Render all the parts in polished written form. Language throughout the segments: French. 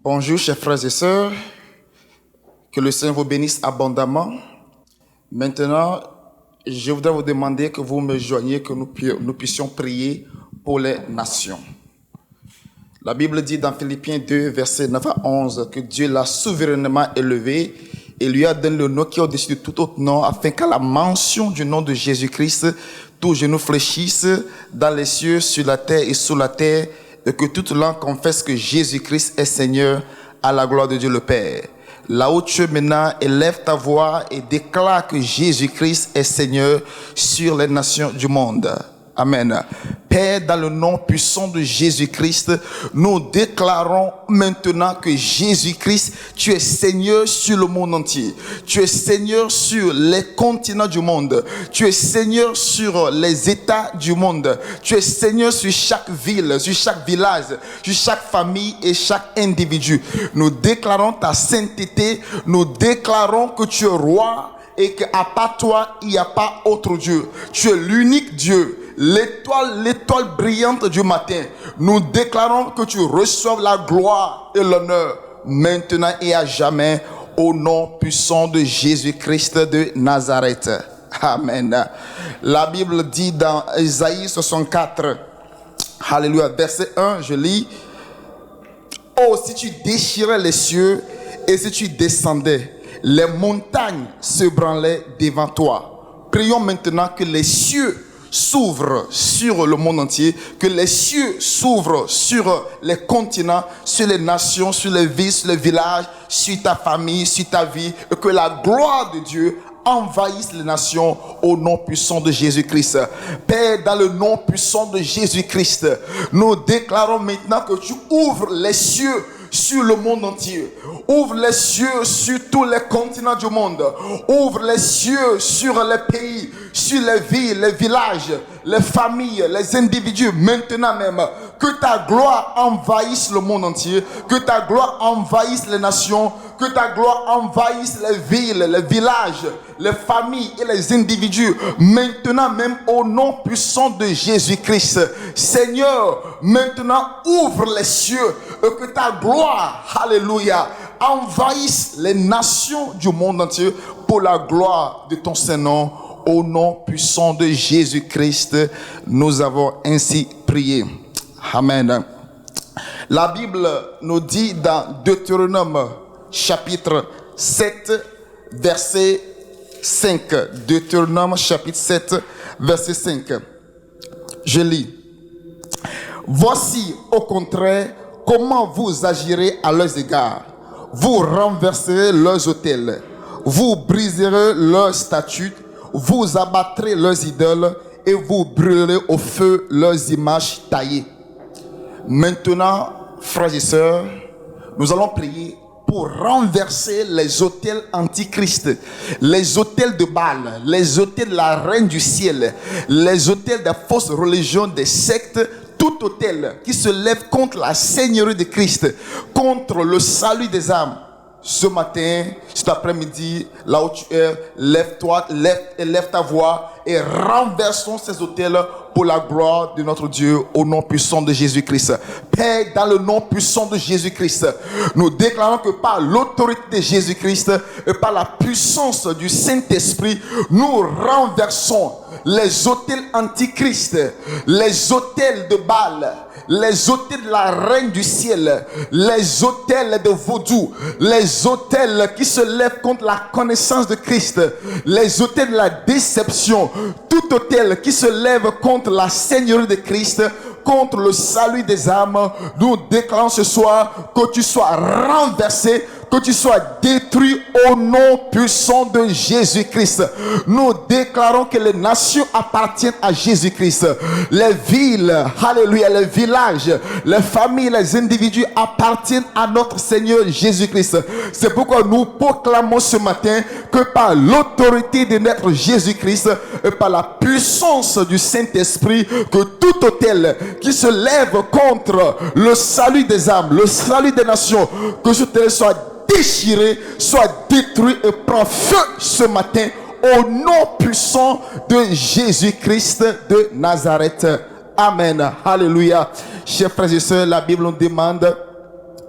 Bonjour chers frères et sœurs, que le Seigneur vous bénisse abondamment. Maintenant, je voudrais vous demander que vous me joigniez, que nous puissions prier pour les nations. La Bible dit dans Philippiens 2, versets 9 à 11, que Dieu l'a souverainement élevé et lui a donné le nom qui est au-dessus de tout autre nom, afin qu'à la mention du nom de Jésus-Christ, tous genoux fléchissent dans les cieux, sur la terre et sous la terre, et que toute langue confesse que Jésus-Christ est Seigneur, à la gloire de Dieu le Père. Là où tu es maintenant, élève ta voix et déclare que Jésus-Christ est Seigneur sur les nations du monde. Amen. Père, dans le nom puissant de Jésus-Christ, nous déclarons maintenant que Jésus-Christ, tu es Seigneur sur le monde entier. Tu es Seigneur sur les continents du monde. Tu es Seigneur sur les États du monde. Tu es Seigneur sur chaque ville, sur chaque village, sur chaque famille et chaque individu. Nous déclarons ta sainteté. Nous déclarons que tu es roi et qu'à part toi, il n'y a pas autre Dieu. Tu es l'unique Dieu. L'étoile brillante du matin. Nous déclarons que tu reçoives la gloire et l'honneur maintenant et à jamais au nom puissant de Jésus-Christ de Nazareth. Amen. La Bible dit dans Isaïe 64, Alléluia, verset 1, je lis: Oh, si tu déchirais les cieux et si tu descendais, les montagnes se branlaient devant toi. Prions maintenant que les cieux s'ouvre sur le monde entier, que les cieux s'ouvrent sur les continents, sur les nations, sur les villes, sur les villages, sur ta famille, sur ta vie, et que la gloire de Dieu envahisse les nations au nom puissant de Jésus-Christ. Père, dans le nom puissant de Jésus-Christ, nous déclarons maintenant que tu ouvres les cieux sur le monde entier. Ouvre les cieux sur tous les continents du monde. Ouvre les cieux sur les pays, sur les villes, les villages, les familles, les individus. Maintenant même, que ta gloire envahisse le monde entier. Que ta gloire envahisse les nations. Que ta gloire envahisse les villes, les villages, les familles et les individus. Maintenant même au nom puissant de Jésus-Christ. Seigneur, maintenant ouvre les cieux et que ta gloire, alléluia, envahisse les nations du monde entier pour la gloire de ton Saint-Nom. Au nom puissant de Jésus-Christ, nous avons ainsi prié. Amen. La Bible nous dit dans Deutéronome chapitre 7, verset 5. Deutéronome chapitre 7, verset 5. Je lis: Voici au contraire comment vous agirez à leurs égards. Vous renverserez leurs autels, vous briserez leurs statues, vous abattrez leurs idoles et vous brûlerez au feu leurs images taillées. Maintenant, frères et sœurs, nous allons prier pour renverser les autels antichrist, les autels de Baal, les autels de la reine du ciel, les autels des fausses religions, des sectes, tout autel qui se lève contre la Seigneurie de Christ, contre le salut des âmes. Ce matin, cet après-midi, là où tu es, lève-toi, lève ta voix et renversons ces autels pour la gloire de notre Dieu au nom puissant de Jésus-Christ. Père, dans le nom puissant de Jésus-Christ, nous déclarons que par l'autorité de Jésus-Christ et par la puissance du Saint-Esprit, nous renversons les autels antichrist, les autels de Baal, les autels de la reine du ciel, les autels de vaudou, les autels qui se lèvent contre la connaissance de Christ, les autels de la déception, tout autel qui se lève contre la Seigneurie de Christ, contre le salut des âmes. Nous déclarons ce soir que tu sois renversé, que tu sois détruit au nom puissant de Jésus-Christ. Nous déclarons que les nations appartiennent à Jésus-Christ. Les villes, alléluia, les villages, les familles, les individus appartiennent à notre Seigneur Jésus-Christ. C'est pourquoi nous proclamons ce matin que par l'autorité de notre Jésus-Christ et par la puissance du Saint-Esprit, que tout autel qui se lève contre le salut des âmes, le salut des nations, que ce autel soit déchiré, soit détruit et prend feu ce matin au nom puissant de Jésus-Christ de Nazareth. Amen. Alléluia. Chers frères et sœurs, la Bible nous demande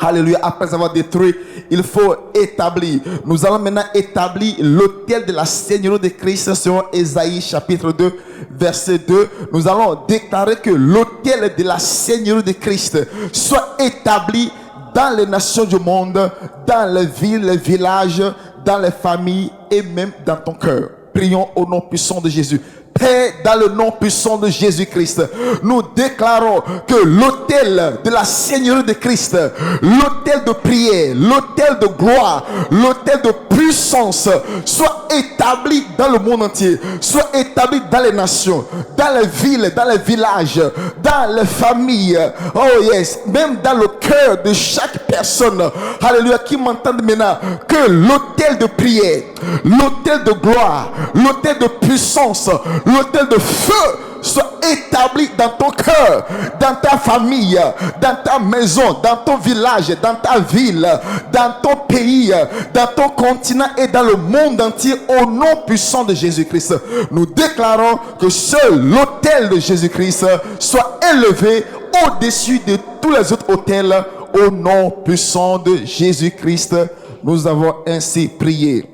Alléluia, après avoir détruit, il faut établir. Nous allons maintenant établir l'autel de la Seigneurie de Christ selon Ésaïe chapitre 2, verset 2. Nous allons déclarer que l'autel de la Seigneurie de Christ soit établi dans les nations du monde, dans les villes, les villages, dans les familles et même dans ton cœur. Prions au nom puissant de Jésus. Père, dans le nom puissant de Jésus-Christ, nous déclarons que l'autel de la Seigneurie de Christ, l'autel de prière, l'autel de gloire, l'autel de puissance soit établi dans le monde entier, soit établi dans les nations, dans les villes, dans les villages, dans les familles, oh yes, même dans le cœur de chaque personne, alléluia, qui m'entend maintenant, que l'autel de prière, l'autel de gloire, l'autel de puissance, l'autel de feu soit établi dans ton cœur, dans ta famille, dans ta maison, dans ton village, dans ta ville, dans ton pays, dans ton continent et dans le monde entier au nom puissant de Jésus-Christ. Nous déclarons que seul l'autel de Jésus-Christ soit élevé au-dessus de tous les autres autels au nom puissant de Jésus-Christ. Nous avons ainsi prié.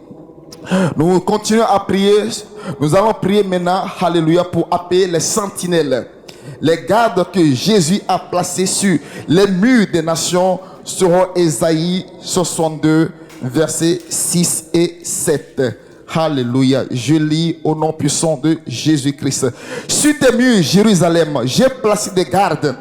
Nous continuons à prier. Nous allons prier maintenant, alléluia, pour appeler les sentinelles. Les gardes que Jésus a placés sur les murs des nations seront Ésaïe 62, versets 6 et 7. Alléluia. Je lis au nom puissant de Jésus-Christ. Sur tes murs, Jérusalem, j'ai placé des gardes.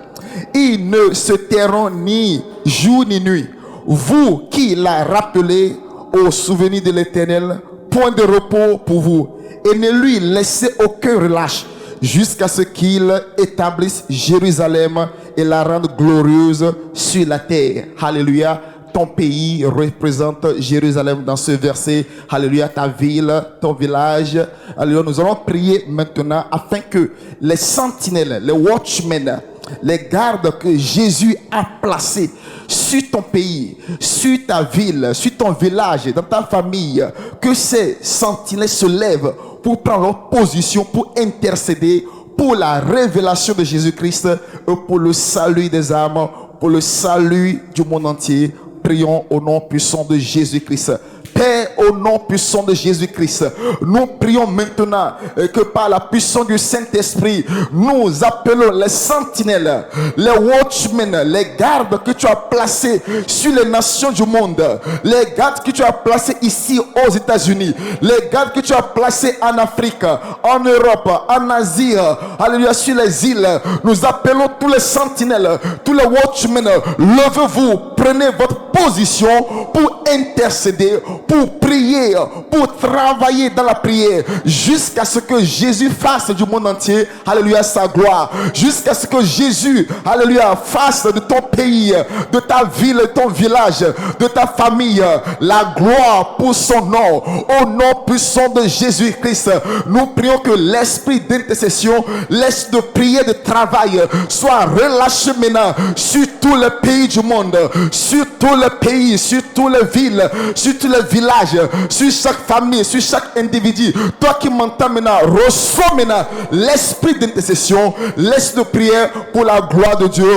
Ils ne se tairont ni jour ni nuit. Vous qui l'a rappelé au souvenir de l'Éternel, point de repos pour vous. Et ne lui laissez aucun relâche jusqu'à ce qu'il établisse Jérusalem et la rende glorieuse sur la terre. Alléluia. Ton pays représente Jérusalem dans ce verset. Alléluia. Ta ville, ton village. Alléluia. Nous allons prier maintenant afin que les sentinelles, les watchmen, les gardes que Jésus a placés sur ton pays, sur ta ville, sur ton village, dans ta famille, que ces sentinelles se lèvent pour prendre leur position, pour intercéder pour la révélation de Jésus-Christ et pour le salut des âmes, pour le salut du monde entier. Prions au nom puissant de Jésus-Christ. Père, au nom puissant de Jésus-Christ, nous prions maintenant que par la puissance du Saint-Esprit, nous appelons les sentinelles, les watchmen, les gardes que tu as placés sur les nations du monde, les gardes que tu as placés ici aux États-Unis, les gardes que tu as placés en Afrique, en Europe, en Asie, alléluia, sur les îles. Nous appelons tous les sentinelles, tous les watchmen, levez-vous, prenez votre position pour intercéder, pour prier, pour travailler dans la prière, jusqu'à ce que Jésus fasse du monde entier, alléluia, sa gloire, jusqu'à ce que Jésus, alléluia, fasse de ton pays, de ta ville, de ton village, de ta famille, la gloire pour son nom, au nom puissant de Jésus-Christ. Nous prions que l'esprit d'intercession, l'esprit de prière, de travail, soit relâché maintenant sur tous les pays du monde, sur tous les pays, sur toutes les villes, sur tous les villages, sur chaque famille, sur chaque individu. Toi qui m'entends maintenant, reçois maintenant l'esprit d'intercession, l'esprit de prière pour la gloire de Dieu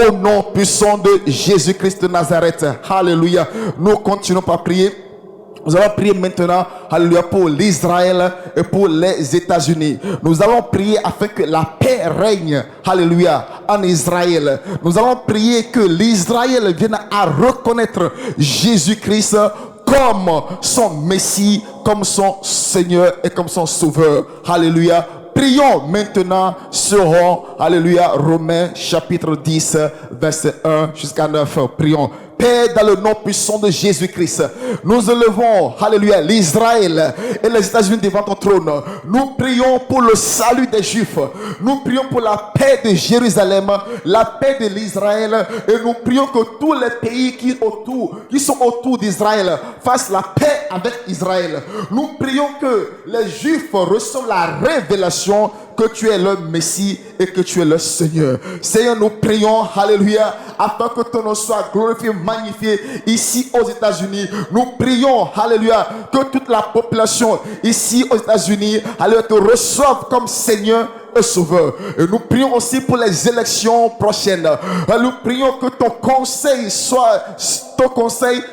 au nom puissant de Jésus-Christ de Nazareth. Alléluia. Nous continuons par prier. Nous allons prier maintenant, alléluia, pour l'Israël et pour les États-Unis. Nous allons prier afin que la paix règne, alléluia, en Israël. Nous allons prier que l'Israël vienne à reconnaître Jésus-Christ comme son Messie, comme son Seigneur et comme son Sauveur. Alléluia. Prions maintenant sur, alléluia, Romains chapitre 10, verset 1 jusqu'à 9. Prions. Père, dans le nom puissant de Jésus-Christ, nous élevons, alléluia, l'Israël et les États-Unis devant ton trône. Nous prions pour le salut des Juifs. Nous prions pour la paix de Jérusalem, la paix de l'Israël. Et nous prions que tous les pays qui sont autour d'Israël fassent la paix avec Israël. Nous prions que les Juifs reçoivent la révélation que tu es le Messie et que tu es le Seigneur. Seigneur, nous prions, alléluia, afin que ton nom soit glorifié, magnifié ici aux États-Unis. Nous prions, alléluia, que toute la population ici aux États-Unis, alléluia, te reçoive comme Seigneur et Sauveur. Et nous prions aussi pour les élections prochaines. Nous prions que ton conseil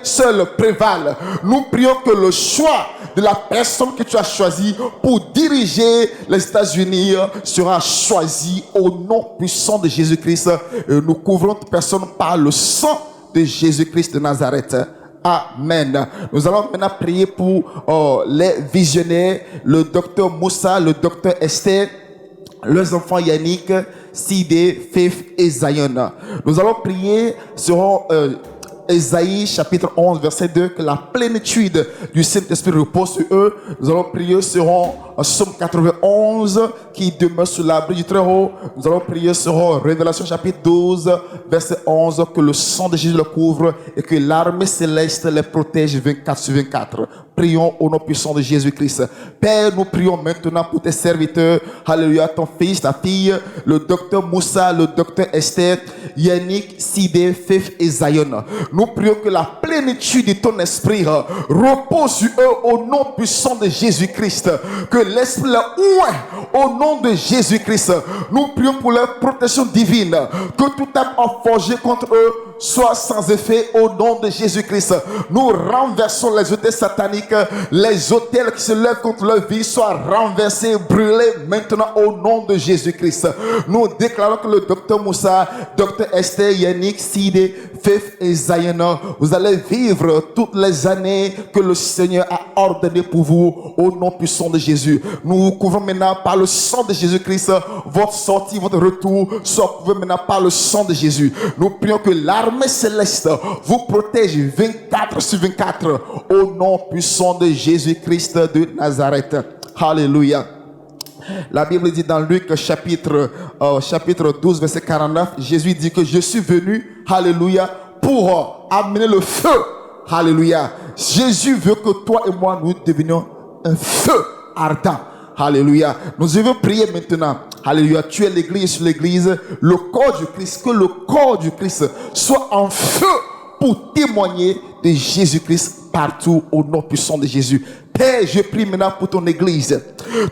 seul prévale. Nous prions que le choix de la personne que tu as choisie pour diriger les États-Unis sera choisi au nom puissant de Jésus-Christ. Nous couvrons toute personne par le sang de Jésus-Christ de Nazareth. Amen. Nous allons maintenant prier pour les visionnaires, le docteur Moussa, le docteur Esther, leurs enfants Yannick, Sidé, Faith et Zion. Nous allons prier sur Ésaïe chapitre 11 verset 2, que la plénitude du Saint-Esprit repose sur eux. Nous allons prier sur Psaume 91 qui demeure sous l'abri du Très-Haut. Nous allons prier sur Révélation chapitre 12 verset 11, que le sang de Jésus le couvre et que l'armée céleste les protège 24 sur 24. Prions au nom puissant de Jésus-Christ. Père, nous prions maintenant pour tes serviteurs. Alléluia, ton fils, ta fille, le docteur Moussa, le docteur Esther, Yannick, Sidé, Faith et Zion. Nous prions que la plénitude de ton esprit repose sur eux au nom puissant de Jésus-Christ. Que l'esprit les oint au nom de Jésus-Christ. Nous prions pour leur protection divine. Que tout âme forgé contre eux soit sans effet au nom de Jésus-Christ. Nous renversons les autels sataniques, les autels qui se lèvent contre leur vie soient renversés, brûlés maintenant au nom de Jésus-Christ. Nous déclarons que le docteur Moussa, docteur Esther, Yannick, Sidé, Faith et Zion, vous allez vivre toutes les années que le Seigneur a ordonnées pour vous au nom puissant de Jésus. Nous vous couvrons maintenant par le sang de Jésus-Christ. Votre sortie, votre retour soit couvert maintenant par le sang de Jésus. Nous prions que l'armée céleste vous protège 24 sur 24 au nom puissant de Jésus-Christ de Nazareth. Alléluia. La Bible dit dans Luc chapitre 12 verset 49, Jésus dit que je suis venu, alléluia, pour amener le feu. Alléluia. Jésus veut que toi et moi nous devenions un feu ardent. Alléluia. Nous devons prier maintenant. Alléluia. Tu es l'église sur l'église, le corps du Christ. Que le corps du Christ soit en feu pour témoigner de Jésus-Christ partout au nom puissant de Jésus. Père, je prie maintenant pour ton église.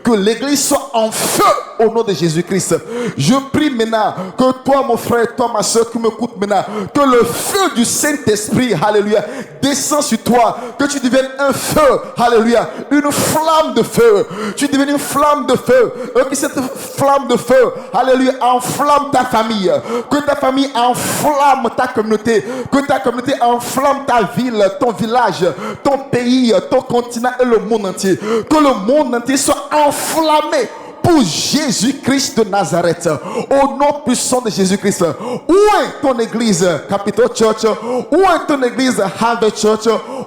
Que l'église soit en feu au nom de Jésus-Christ. Je prie maintenant que toi, mon frère, toi, ma soeur qui m'écoute maintenant, que le feu du Saint-Esprit, alléluia, descend sur toi. Que tu deviennes un feu, alléluia, une flamme de feu. Tu deviennes une flamme de feu. Que cette flamme de feu, alléluia, enflamme ta famille. Que ta famille enflamme ta communauté. Que ta communauté enflamme ta ville, ton village, ton pays, ton continent et le monde entier. Que le monde entier soit enflammé pour Jésus-Christ de Nazareth. Au nom puissant de Jésus-Christ. Où est ton église Capitol Church? Où est ton église Harvest Church?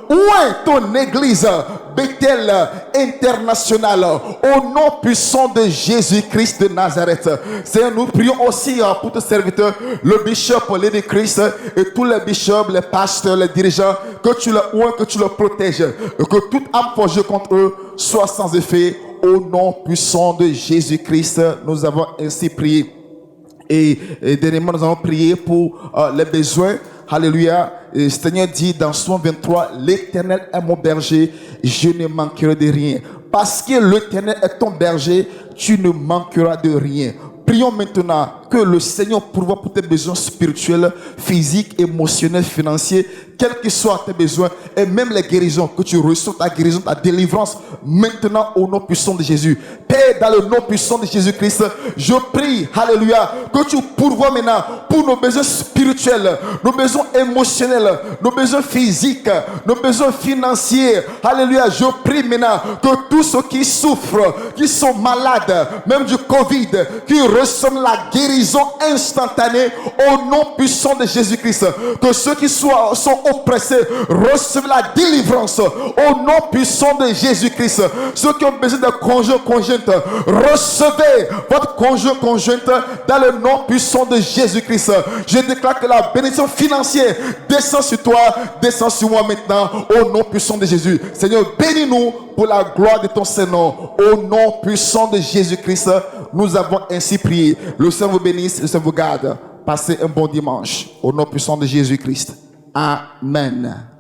Où est ton église Bethel International? Au nom puissant de Jésus-Christ de Nazareth. Seigneur, nous prions aussi pour tes serviteurs, le bishop Lady Christ et tous les bishops, les pasteurs, les dirigeants, que tu les oins, que tu les protèges, et que toute âme forgée contre eux soit sans effet. Au nom puissant de Jésus-Christ, nous avons ainsi prié. Et dernièrement, nous avons prié pour les besoins. Alléluia. Le Seigneur dit dans Psaume 23, l'Éternel est mon berger, je ne manquerai de rien. Parce que l'Éternel est ton berger, tu ne manqueras de rien. Prions maintenant que le Seigneur pourvoie pour tes besoins spirituels, physiques, émotionnels, financiers, quels que soient tes besoins, et même les guérisons, que tu reçois ta guérison, ta délivrance, maintenant au nom puissant de Jésus. Père, dans le nom puissant de Jésus-Christ, je prie, alléluia, que tu pourvoies maintenant pour nos besoins spirituels, nos besoins émotionnels, nos besoins physiques, nos besoins financiers. Alléluia, je prie maintenant que tous ceux qui souffrent, qui sont malades, même du Covid, qui reçoivent la guérison instantanée au nom puissant de Jésus-Christ. Que ceux qui sont oppressés reçoivent la délivrance au nom puissant de Jésus-Christ. Ceux qui ont besoin de conjoint conjointe, recevez votre conjoint conjointe dans le nom puissant de Jésus-Christ. Je déclare que la bénédiction financière descend sur toi, descend sur moi maintenant au nom puissant de Jésus. Seigneur, bénis-nous pour la gloire de ton Saint-Nom. Au nom puissant de Jésus-Christ, nous avons ainsi prié. Le Seigneur vous bénisse, le Seigneur vous garde. Passez un bon dimanche. Au nom puissant de Jésus-Christ. Amen.